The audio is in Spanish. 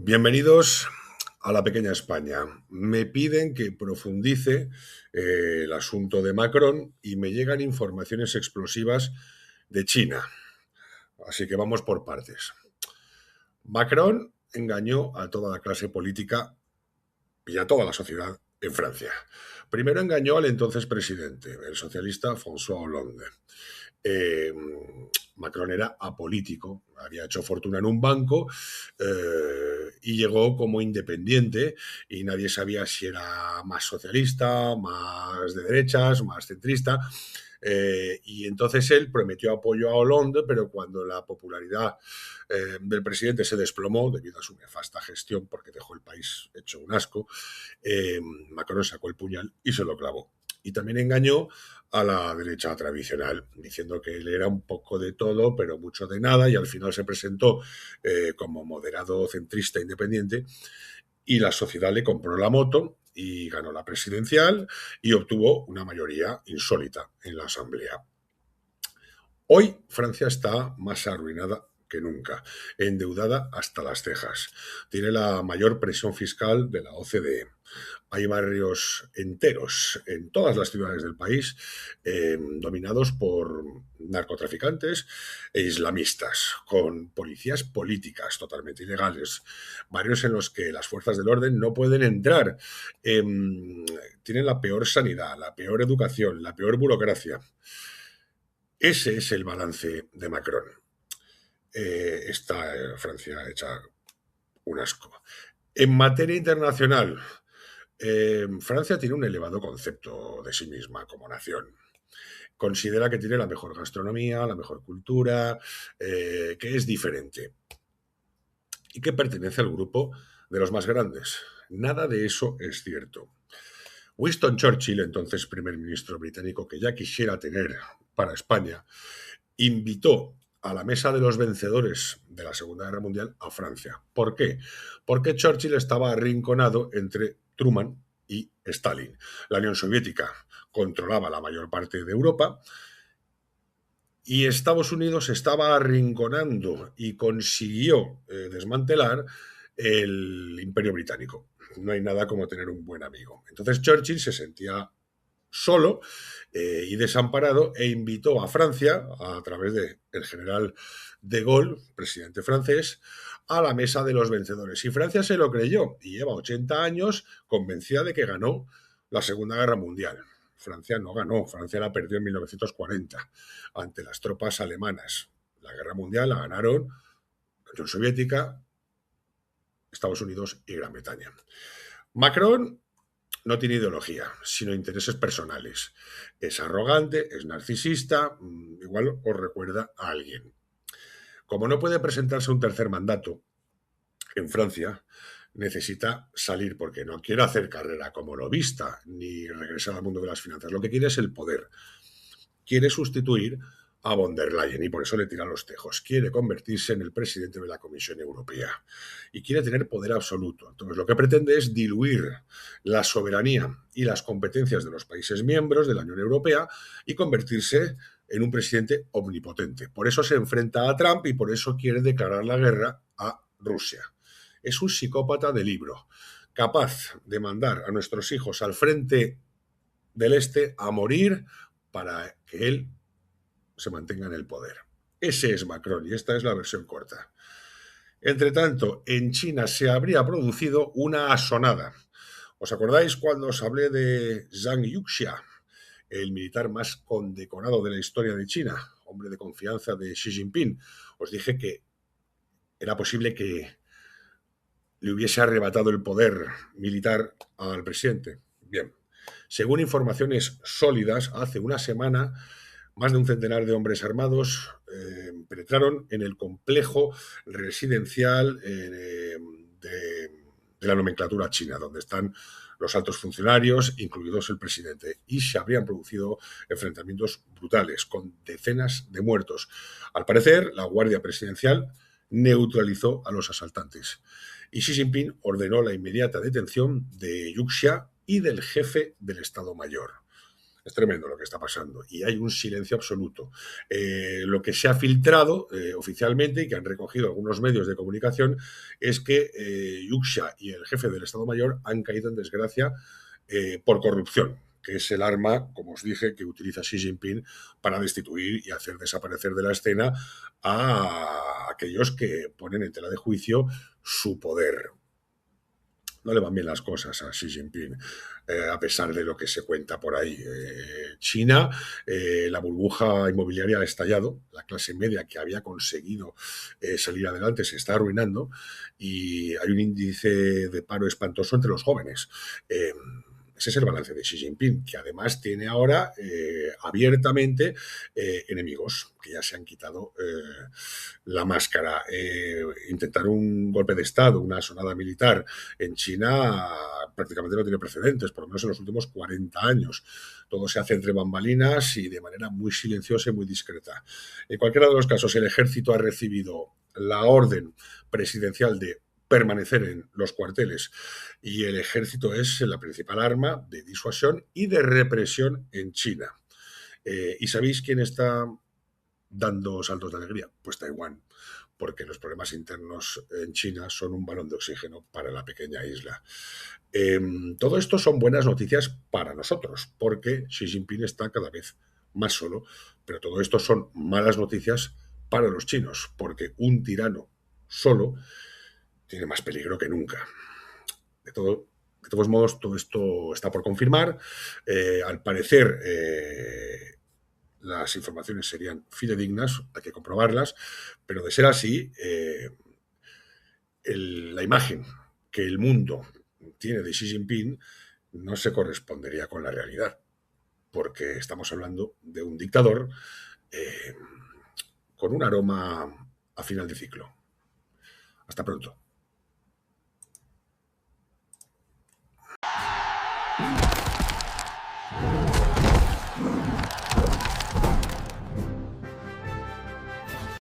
Bienvenidos a la pequeña España. Me piden que profundice el asunto de Macron y me llegan informaciones explosivas de China. Así que vamos por partes. Macron engañó a toda la clase política y a toda la sociedad en Francia. Primero engañó al entonces presidente, el socialista François Hollande. Eh, Macron era apolítico, había hecho fortuna en un banco y llegó como independiente y nadie sabía si era más socialista, más de derechas, más centrista. Y entonces él prometió apoyo a Hollande, pero cuando la popularidad del presidente se desplomó debido a su nefasta gestión, porque dejó el país hecho un asco, Macron sacó el puñal y se lo clavó. Y también engañó a la derecha tradicional, diciendo que él era un poco de todo, pero mucho de nada, y al final se presentó como moderado centrista independiente, y la sociedad le compró la moto y ganó la presidencial y obtuvo una mayoría insólita en la Asamblea. Hoy Francia está más arruinada que nunca, endeudada hasta las cejas. Tiene la mayor presión fiscal de la OCDE. Hay barrios enteros en todas las ciudades del país dominados por narcotraficantes e islamistas, con policías políticas totalmente ilegales, barrios en los que las fuerzas del orden no pueden entrar, tienen la peor sanidad, la peor educación, la peor burocracia. Ese es el balance de Macron. Está Francia hecha un asco. En materia internacional, Francia tiene un elevado concepto de sí misma como nación. Considera que tiene la mejor gastronomía, la mejor cultura, que es diferente y que pertenece al grupo de los más grandes. Nada de eso es cierto. Winston Churchill, entonces primer ministro británico, que ya quisiera tener para España, invitó a la mesa de los vencedores de la Segunda Guerra Mundial a Francia. ¿Por qué? Porque Churchill estaba arrinconado entre Truman y Stalin. La Unión Soviética controlaba la mayor parte de Europa y Estados Unidos estaba arrinconando y consiguió desmantelar el Imperio Británico. No hay nada como tener un buen amigo. Entonces Churchill se sentía solo y desamparado e invitó a Francia, a través del general de Gaulle, presidente francés, a la mesa de los vencedores. Y Francia se lo creyó y lleva 80 años convencida de que ganó la Segunda Guerra Mundial. Francia no ganó, Francia la perdió en 1940 ante las tropas alemanas. La Guerra Mundial la ganaron la Unión Soviética, Estados Unidos y Gran Bretaña. Macron no tiene ideología, sino intereses personales. Es arrogante, es narcisista, igual os recuerda a alguien. Como no puede presentarse un tercer mandato en Francia, necesita salir porque no quiere hacer carrera como lobista ni regresar al mundo de las finanzas. Lo que quiere es el poder. Quiere sustituir a von der Leyen y por eso le tira los tejos. Quiere convertirse en el presidente de la Comisión Europea y quiere tener poder absoluto. Entonces lo que pretende es diluir la soberanía y las competencias de los países miembros de la Unión Europea y convertirse en un presidente omnipotente. Por eso se enfrenta a Trump y por eso quiere declarar la guerra a Rusia. Es un psicópata de libro, capaz de mandar a nuestros hijos al frente del este a morir para que él se mantenga en el poder. Ese es Macron y esta es la versión corta. Entre tanto, en China se habría producido una asonada. ¿Os acordáis cuando os hablé de Zhang Yuxia, el militar más condecorado de la historia de China, hombre de confianza de Xi Jinping? Os dije que era posible que le hubiese arrebatado el poder militar al presidente. Bien, según informaciones sólidas, hace una semana más de un centenar de hombres armados penetraron en el complejo residencial de la nomenclatura china, donde están los altos funcionarios, incluidos el presidente, y se habrían producido enfrentamientos brutales, con decenas de muertos. Al parecer, la Guardia Presidencial neutralizó a los asaltantes. Y Xi Jinping ordenó la inmediata detención de Yuxia y del jefe del Estado Mayor. Es tremendo lo que está pasando y hay un silencio absoluto. Lo que se ha filtrado oficialmente y que han recogido algunos medios de comunicación es que Yuxia y el jefe del Estado Mayor han caído en desgracia por corrupción, que es el arma, como os dije, que utiliza Xi Jinping para destituir y hacer desaparecer de la escena a aquellos que ponen en tela de juicio su poder. No le van bien las cosas a Xi Jinping, a pesar de lo que se cuenta por ahí. China, la burbuja inmobiliaria ha estallado, la clase media que había conseguido salir adelante se está arruinando y hay un índice de paro espantoso entre los jóvenes. Ese es el balance de Xi Jinping, que además tiene ahora abiertamente enemigos que ya se han quitado la máscara. Intentar un golpe de Estado, una sonada militar en China prácticamente no tiene precedentes, por lo menos en los últimos 40 años. Todo se hace entre bambalinas y de manera muy silenciosa y muy discreta. En cualquiera de los casos, el ejército ha recibido la orden presidencial de permanecer en los cuarteles y el ejército es la principal arma de disuasión y de represión en China. ¿Y sabéis quién está dando saltos de alegría? Pues Taiwán, porque los problemas internos en China son un balón de oxígeno para la pequeña isla. Todo esto son buenas noticias para nosotros, porque Xi Jinping está cada vez más solo, pero todo esto son malas noticias para los chinos, porque un tirano solo tiene más peligro que nunca. De todos modos, todo esto está por confirmar. Al parecer, las informaciones serían fidedignas, hay que comprobarlas, pero de ser así, la imagen que el mundo tiene de Xi Jinping no se correspondería con la realidad, porque estamos hablando de un dictador eh, con un aroma a final de ciclo. Hasta pronto.